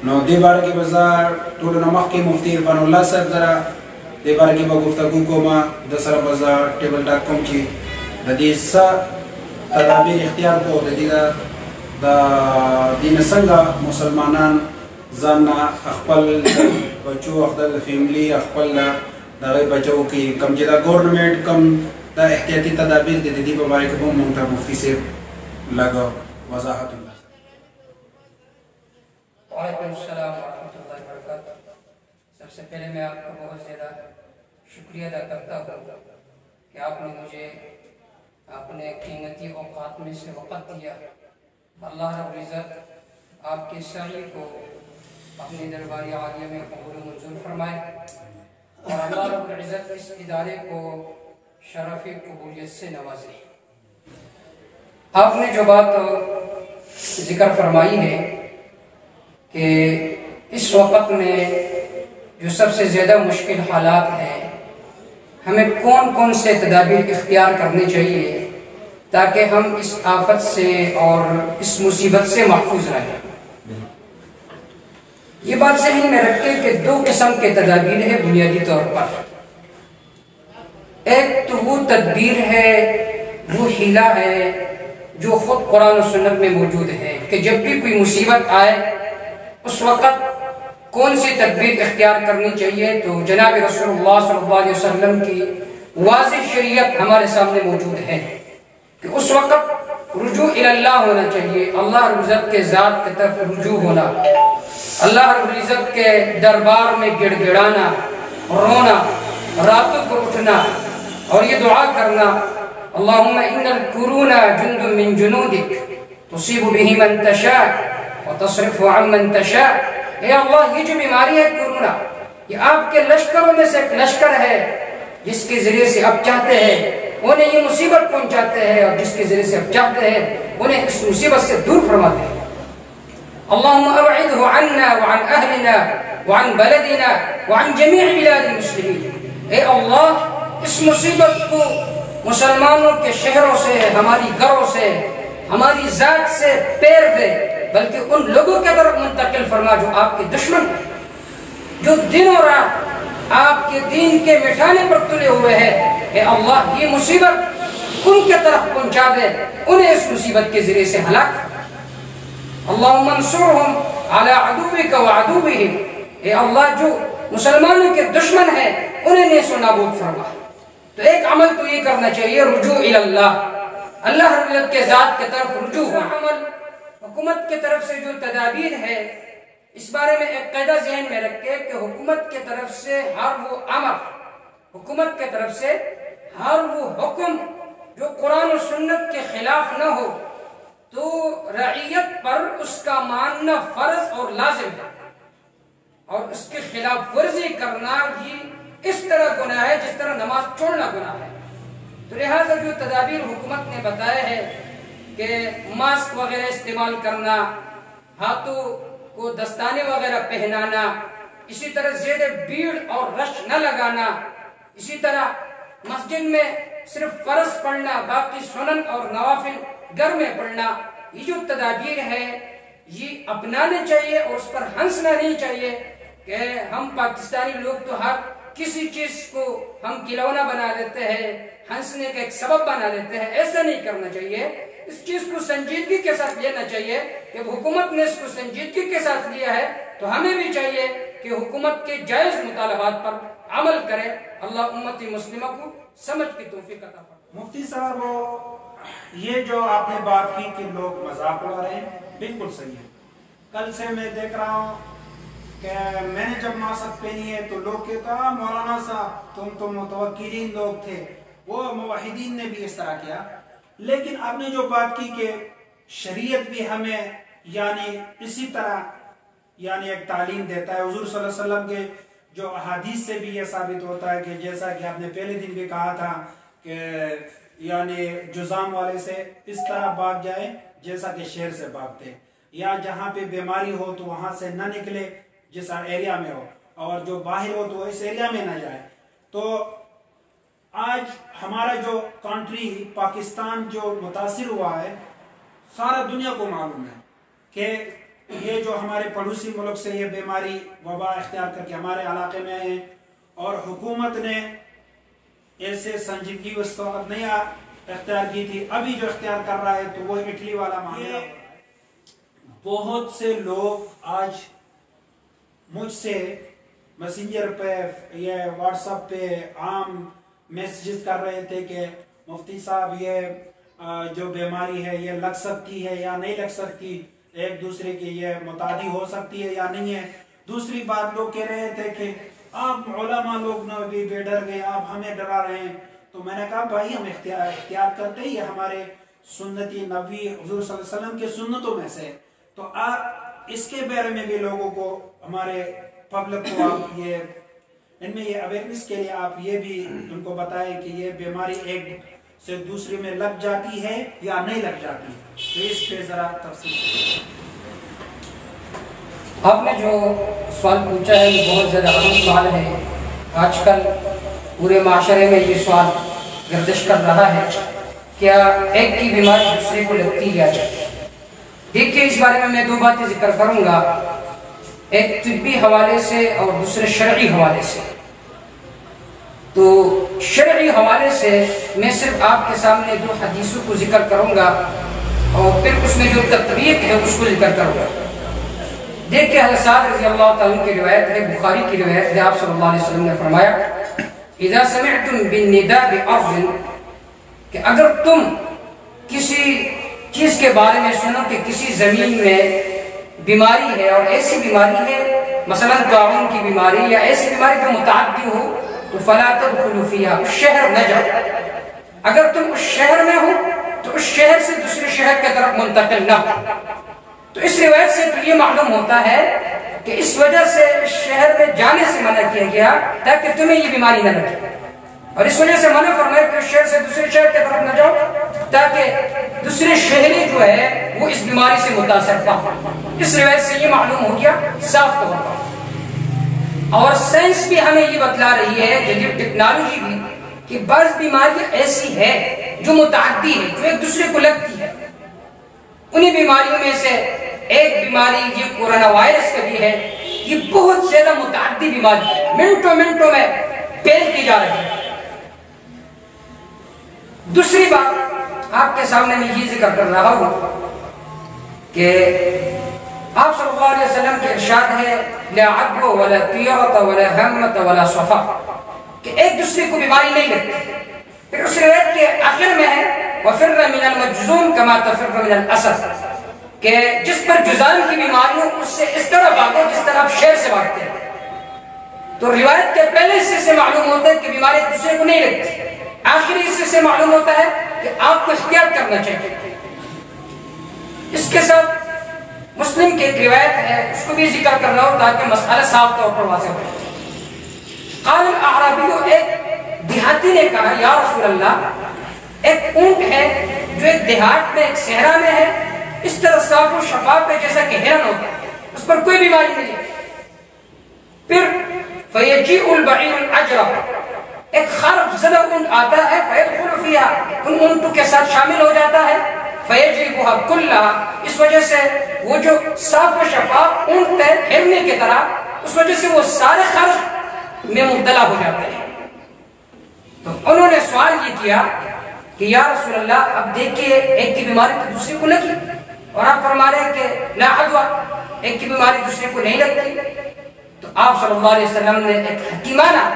نو دی باره کې بزار ټول نمخ کې مفتی عرفان الله صاحب ذرا دی باره کې به گفتگو کوما د سره بزار ټیبل ډاټ کام چې د دې څه تدابیر اختیار کو د دې د دین څنګه مسلمانان ځان خپل بچو خپل فیملی خپل دغه بچو کې کم چې دا گورنمنت کم دا احتیاطي تدابیر د دې په اړه کوم مونږ ته مفتی صاحب لگا وضاحت اللہ. وعلیکم السلام ورحمۃ اللہ وبرکاتہ. سب سے پہلے میں آپ کا بہت زیادہ شکریہ ادا کرتا ہوں کہ آپ نے مجھے اپنے قیمتی اوقات میں سے وقت دیا. اللہ رب العزت آپ کے سعی کو اپنے دربار عالیہ میں قبول و منظور فرمائے اور اللہ رب العزت اس ادارے کو شرف قبولیت سے نوازے. آپ نے جو بات ذکر فرمائی ہے کہ اس وقت میں جو سب سے زیادہ مشکل حالات ہیں ہمیں کون کون سے تدابیر اختیار کرنے چاہیے تاکہ ہم اس آفت سے اور اس مصیبت سے محفوظ رہیں. یہ بات ذہن میں رکھیں کہ دو قسم کے تدابیر ہیں بنیادی طور پر. ایک تو وہ تدبیر ہے، وہ حیلہ ہے جو خود قرآن و سنت میں موجود ہے کہ جب بھی کوئی مصیبت آئے اس وقت کون سی تدبیر اختیار کرنی چاہیے. تو جناب رسول اللہ صلی اللہ علیہ وسلم کی واضح شریعت ہمارے سامنے موجود ہے کہ اس وقت رجوع اللہ ہونا چاہیے. اللہ رب العزت کے ذات کی طرف رجوع ہونا، اللہ رب العزت کے دربار میں گڑ گڑانا، رونا، راتوں کو اٹھنا اور یہ دعا کرنا اللہم ان القرون جند من جنودک تصیب به من تشاء وتصرف عن من تشاء. اے اللہ یہ جو بیماری ہے کورونا، یہ آپ کے لشکروں میں سے ایک لشکر ہے جس کے ذریعے سے آپ چاہتے ہیں انہیں یہ مصیبت پہنچاتے ہیں اور جس کے ذریعے سے آپ چاہتے ہیں انہیں اس مصیبت سے دور فرماتے ہیں. اللہم ابعدہ عنا وعن اہلنا وعن بلدنا وعن جمیع بلاد المسلمین. اے اللہ اس مصیبت کو مسلمانوں کے شہروں سے، ہماری گھروں سے، ہماری ذات سے پیر دے، بلکہ ان لوگوں کے طرف منتقل فرما جو آپ کے دشمن ہیں، جو دن و رات آپ کے دین کے مٹھانے پر تلے ہوئے ہیں. اے اللہ یہ مصیبت ان کے طرف پہنچا دے، انہیں اس مصیبت کے ذریعے سے ہلاک. اللہم انصرہم علی عدوک وعدوہم. اے اللہ جو مسلمانوں کے دشمن ہیں انہیں نیس و نابود فرما. تو ایک عمل تو یہ کرنا چاہیے رجوع اللہ، اللہ رب العزت کے ذات کے طرف رجوع ہو. عمل حکومت کے طرف سے جو تدابیر ہے اس بارے میں ایک قاعدہ ذہن میں رکھے کہ حکومت کے طرف سے ہر وہ امر، حکومت کے طرف سے ہر وہ حکم جو قرآن و سنت کے خلاف نہ ہو تو رعیت پر اس کا ماننا فرض اور لازم ہے، اور اس کے خلاف ورزی کرنا بھی اس طرح گناہ ہے جس طرح نماز چھوڑنا گناہ ہے. تو لہٰذا جو تدابیر حکومت نے بتایا ہے کہ ماسک وغیرہ استعمال کرنا، ہاتھوں کو دستانے وغیرہ پہنانا، اسی طرح زیادہ بھیڑ اور رش نہ لگانا، اسی طرح مسجد میں صرف فرض پڑھنا، باقی سنن اور نوافل گھر میں پڑھنا، یہ جو تدابیر ہے یہ اپنانے چاہیے اور اس پر ہنسنا نہیں چاہیے کہ ہم پاکستانی لوگ تو ہر کسی چیز کو ہم کھلونا بنا لیتے ہیں، ہنسنے کا ایک سبب بنا لیتے ہیں. ایسا نہیں کرنا چاہیے. اس چیز کو سنجیدگی کے ساتھ لینا چاہیے کہ حکومت نے اس کو سنجیدگی کے ساتھ لیا ہے تو ہمیں بھی چاہیے کہ حکومت کے جائز مطالبات پر عمل کرے. اللہ امتی مسلمہ کو سمجھ کی توفیق عطا فرمائے. مفتی صاحب یہ جو آپ نے بات کی کہ لوگ مذاق اڑا رہے ہیں بالکل صحیح ہے. کل سے میں دیکھ رہا ہوں کہ میں نے جب ماسک پہنی ہے تو لوگ کہتا مولانا صاحب تم تو متوکلین لوگ تھے، وہ موحدین نے بھی اس طرح کیا. لیکن آپ نے جو بات کی کہ شریعت بھی ہمیں یعنی اسی طرح یعنی ایک تعلیم دیتا ہے. حضور صلی اللہ علیہ وسلم کے جو احادیث سے بھی یہ ثابت ہوتا ہے کہ جیسا کہ آپ نے پہلے دن بھی کہا تھا کہ یعنی جزام والے سے اس طرح بھاگ جائے جیسا کہ شہر سے بھاگتے، یا جہاں پہ بیماری ہو تو وہاں سے نہ نکلے جس ایریا میں ہو، اور جو باہر ہو تو اس ایریا میں نہ جائے. تو آج ہمارا جو کنٹری پاکستان جو متاثر ہوا ہے سارا دنیا کو معلوم ہے کہ یہ جو ہمارے پڑوسی ملک سے یہ بیماری وبا اختیار کر کے ہمارے علاقے میں آئے ہیں اور حکومت نے ایسے سنجیدگی اس وقت نہیں اختیار کی تھی، ابھی جو اختیار کر رہا ہے تو وہ اٹلی والا معاملہ ہے۔ بہت سے لوگ آج مجھ سے میسنجر پہ یا واٹس ایپ پہ عام میسیجز کر رہے تھے کہ مفتی صاحب یہ جو بیماری ہے یہ لگ سکتی ہے یا نہیں لگ سکتی، ایک دوسرے کی یہ متعدی ہو سکتی ہے یا نہیں ہے۔ دوسری بات لوگ کہہ رہے تھے کہ آپ علماء لوگ نہ بھی بے ڈر گئے، آپ ہمیں ڈرا رہے ہیں۔ تو میں نے کہا بھائی ہم احتیاط کرتے ہیں، یہ ہمارے سنتی نبی حضور صلی اللہ علیہ وسلم کے سنتوں میں سے، تو آپ اس کے بارے میں بھی لوگوں کو، ہمارے پبلک کو آپ یہ ان میں یہ اویئرنیس کے لیے آپ یہ بھی ان کو بتائیں کہ یہ بیماری ایک سے دوسرے میں لگ جاتی ہے یا نہیں لگ جاتی ہے، تو اس پہ ذرا تفصیل۔ آپ نے جو سوال پوچھا ہے یہ بہت زیادہ اہم سوال ہے۔ آج کل پورے معاشرے میں یہ سوال گردش کر رہا ہے، کیا ایک کی بیماری دوسرے کو لگتی یا نہیں؟ دیکھیے اس بارے میں دو باتیں ذکر کروں گا، ایک طبی حوالے سے اور دوسرے شرعی حوالے سے۔ تو شرعی حوالے سے میں صرف آپ کے سامنے دو حدیثوں کو ذکر کروں گا اور پھر اس میں جو تطبیق ہے اس کو ذکر کروں گا۔ دیکھیں حضرت سعد رضی اللہ تعالیٰ کی روایت ہے، بخاری کی روایت ہے، آپ صلی اللہ علیہ وسلم نے فرمایا اذا سمعتم بالنداء بارض، کہ اگر تم کسی چیز کے بارے میں سنو کہ کسی زمین میں بیماری ہے اور ایسی بیماری ہے مثلا طاعون کی بیماری یا ایسی بیماری جو متعدی ہو، تو فلا تدخلوا فیہا، اس شہر نہ جاؤ۔ اگر تم اس شہر میں ہو تو اس شہر سے دوسرے شہر کی طرف منتقل نہ ہو۔ تو اس روایت سے تو یہ معلوم ہوتا ہے کہ اس وجہ سے اس شہر میں جانے سے منع کیا گیا تاکہ تمہیں یہ بیماری نہ لگے، اور اس وجہ سے منع فرمایا کہ اس شہر سے دوسرے شہر کی طرف نہ جاؤ تاکہ دوسرے شہری جو ہے وہ اس بیماری سے متاثر نہ ہو۔ اس روایت سے یہ معلوم ہو گیا صاف طور پر۔ اور سائنس بھی ہمیں یہ بتلا رہی ہے، جدید ٹیکنالوجی بھی، کہ بعض بیماریاں ایسی ہے جو متعدی ہے، جو ایک دوسرے کو لگتی ہے۔ انہی بیماریوں میں سے ایک بیماری یہ کورونا وائرس کا بھی ہے، یہ بہت زیادہ متعدی بیماری ہے، منٹوں منٹوں میں پھیل کی جا رہی ہے۔ دوسری بات آپ کے سامنے میں یہ ذکر کر رہا ہوں کہ آپ صلی اللہ علیہ وسلم کے ارشاد ہے لا عدو ولا طیرۃ ولا ہمۃ ولا صفا، کہ ایک دوسرے کو بیماری نہیں لگتی۔ پھر اس روایت کے آخر میں ہے وَفِرَّ مِنَ الْمَجْزُومِ كَمَا تَفِرُّ مِنَ الْأَسَدِ، کہ جس پر جزام کی بیماری ہو اس سے اس طرح بھاگو جس طرح آپ شیر سے بھاگتے ہیں۔ تو روایت کے پہلے حصے سے معلوم ہوتا ہے کہ بیماری ایک دوسرے کو نہیں لگتی، آخری حصے سے معلوم ہوتا ہے کہ آپ کو احتیاط کرنا چاہیے۔ اس کے ساتھ مسلم کی ایک روایت ہے، اس کو بھی ذکر کر رہا ہوں تاکہ مسئلہ صاف طور پر واضح ہو۔ قال الاعرابی، ایک دیہاتی نے کہا یا رسول اللہ، ایک اونٹ ہے جو ایک دیہات میں ایک صحرا میں ہے، اس طرح صاف و شفاف ہے جیسا کہ ہرن ہوتا ہے، اس پر کوئی بیماری نہیں ہے۔ پھر فیجیء البعیر الاجرب، ایک خرف زدہ اونٹ آتا ہے، فیدخل فیہا، ان اونٹوں کے ساتھ شامل ہو جاتا ہے، فیجربها کلھا، اس وجہ سے وہ جو صاف و شفاف اونٹ ہے ہرنے کی طرح، اس وجہ سے وہ سارے خرف میں مبتلا ہو جاتے ہیں۔ تو انہوں نے سوال یہ کیا کہ یا رسول اللہ اب دیکھیے ایک کی بیماری تو دوسرے کو لگی اور آپ فرما رہے ہیں کہ لا عدوہ، ایک کی بیماری دوسرے کو نہیں لگتی۔ تو آپ صلی اللہ علیہ وسلم نے ایک حکیمانہ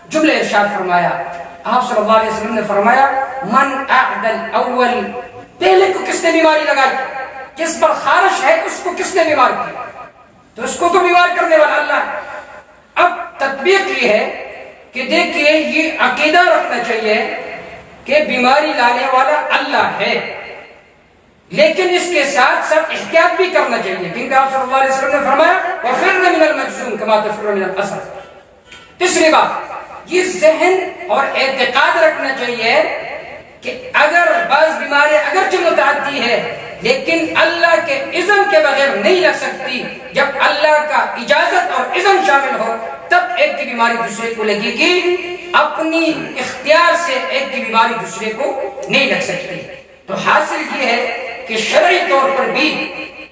جملہ ارشاد فرمایا۔ آپ صلی اللہ علیہ وسلم نے فرمایا من اعدل اول، پہلے کو کس نے بیماری لگائی، جس پر خارش ہے اس کو کس نے بیمار کیا، تو اس کو تو بیمار کرنے والا اللہ ہے۔ اب تطبیق یہ ہے کہ دیکھیے یہ عقیدہ رکھنا چاہیے کہ بیماری لانے والا اللہ ہے، لیکن اس کے ساتھ ساتھ احتیاط بھی کرنا چاہیے، کیونکہ آپ صلی اللہ علیہ وسلم نے فرمایا وَفِرَّ مِنَ الْمَجْزُومِ كَمَا تَفِرُّ مِنَ الْأَسَدِ۔ تیسری بات، یہ ذہن اور اعتقاد رکھنا چاہیے کہ اگر بعض بیماریاں اگرچہ متعدی ہے لیکن اللہ کے اذن کے بغیر نہیں لگ سکتی، جب اللہ کا اجازت اور اذن شامل ہو تب ایک کی بیماری دوسرے کو لگے گی، اپنی اختیار سے ایک کی بیماری دوسرے کو نہیں لگ سکتی۔ تو حاصل یہ ہے کہ شرعی طور پر بھی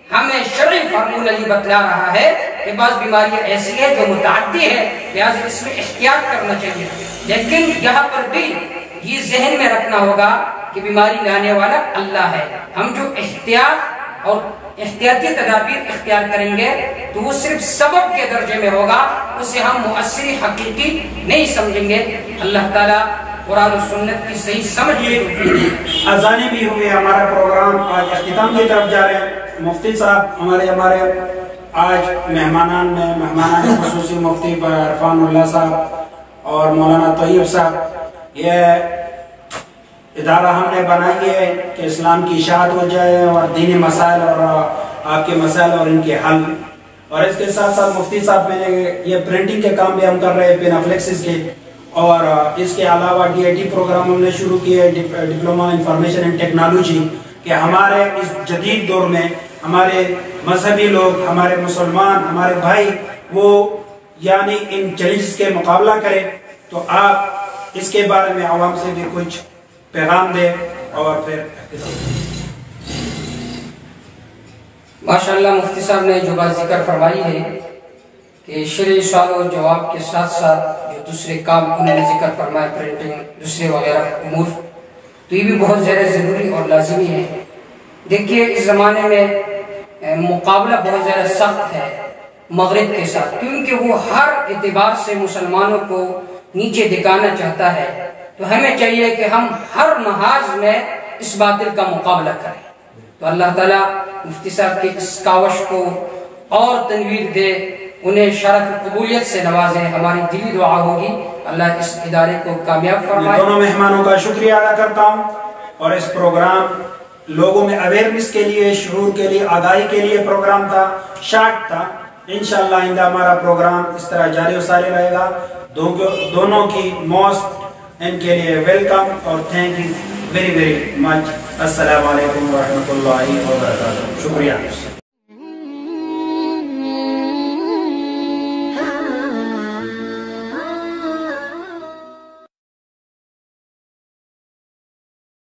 ہمیں شرعی فارمولہ یہ بتلا رہا ہے کہ بعض بیماریاں ایسی ہے جو متعدی ہے، لہذا اس میں احتیاط کرنا چاہیے، لیکن یہاں پر بھی یہ ذہن میں رکھنا ہوگا کہ بیماری لانے والا اللہ ہے۔ ہم جو احتیاط اور احتیاطی تدابیر اختیار کریں گے تو وہ صرف سبب کے درجے میں ہوگا، اسے ہم مؤثر حقیقی نہیں سمجھیں گے۔ اللہ تعالیٰ قرآن و سنت کی صحیح سمجھ اذانیں بھی ہوئی، ہمارا پروگرام آج اختتام کی طرف جا رہے ہیں۔ مفتی صاحب ہمارے آج مہمانان خصوصی مفتی عرفان اللہ صاحب اور مولانا طیب صاحب، یہ ادارہ ہم نے بنائی ہے کہ اسلام کی اشاعت ہو جائے اور دینی مسائل اور آپ کے مسائل اور ان کے حل، اور اس کے ساتھ ساتھ مفتی صاحب میں نے یہ پرنٹنگ کے کام بھی ہم کر رہے ہیں پینافلیکسز کے، اور اس کے علاوہ ڈی آئی ٹی پروگرام ہم نے شروع کیے، ڈپلوما انفارمیشن اینڈ ٹیکنالوجی، کہ ہمارے اس جدید دور میں ہمارے مذہبی لوگ، ہمارے مسلمان، ہمارے بھائی وہ یعنی ان چیلنجز کے مقابلہ کریں۔ تو آپ اس کے بارے میں عوام سے بھی کچھ پیغام دے اور پھر ماشاءاللہ مفتی صاحب نے جو بات ذکر فرمائی ہے کہ شرعی سوال و جواب کے ساتھ ساتھ جو دوسرے کام انہوں نے ذکر فرمایا، پرنٹنگ دوسرے وغیرہ امور، تو یہ بھی بہت زیادہ ضروری اور لازمی ہے۔ دیکھیے اس زمانے میں مقابلہ بہت زیادہ سخت ہے مغرب کے ساتھ، کیونکہ وہ ہر اعتبار سے مسلمانوں کو نیچے دکھانا چاہتا ہے، تو ہمیں چاہیے کہ ہم ہر محاذ میں اس باطل کا مقابلہ کریں۔ تو اللہ تعالیٰ مفتی صاحب کی اس کاوش کو اور تنویر دے، انہیں شرف قبولیت سے نوازے، ہماری دلی دعا ہوگی اللہ اس ادارے کو کامیاب فرمائے۔ دونوں مہمانوں کا شکریہ ادا کرتا ہوں، اور اس پروگرام لوگوں میں اویئرنس کے لیے، شعور کے لیے، آگاہی کے لیے پروگرام تھا، شارٹ تھا۔ انشاءاللہ آئندہ ہمارا پروگرام اس طرح جاری و ساری رہے گا۔ دونوں کی موسٹ ان کے لیے ویلکم اور thank you very very much. السلام علیکم ورحمۃ اللہ وبرکاتہ۔ شکریہ۔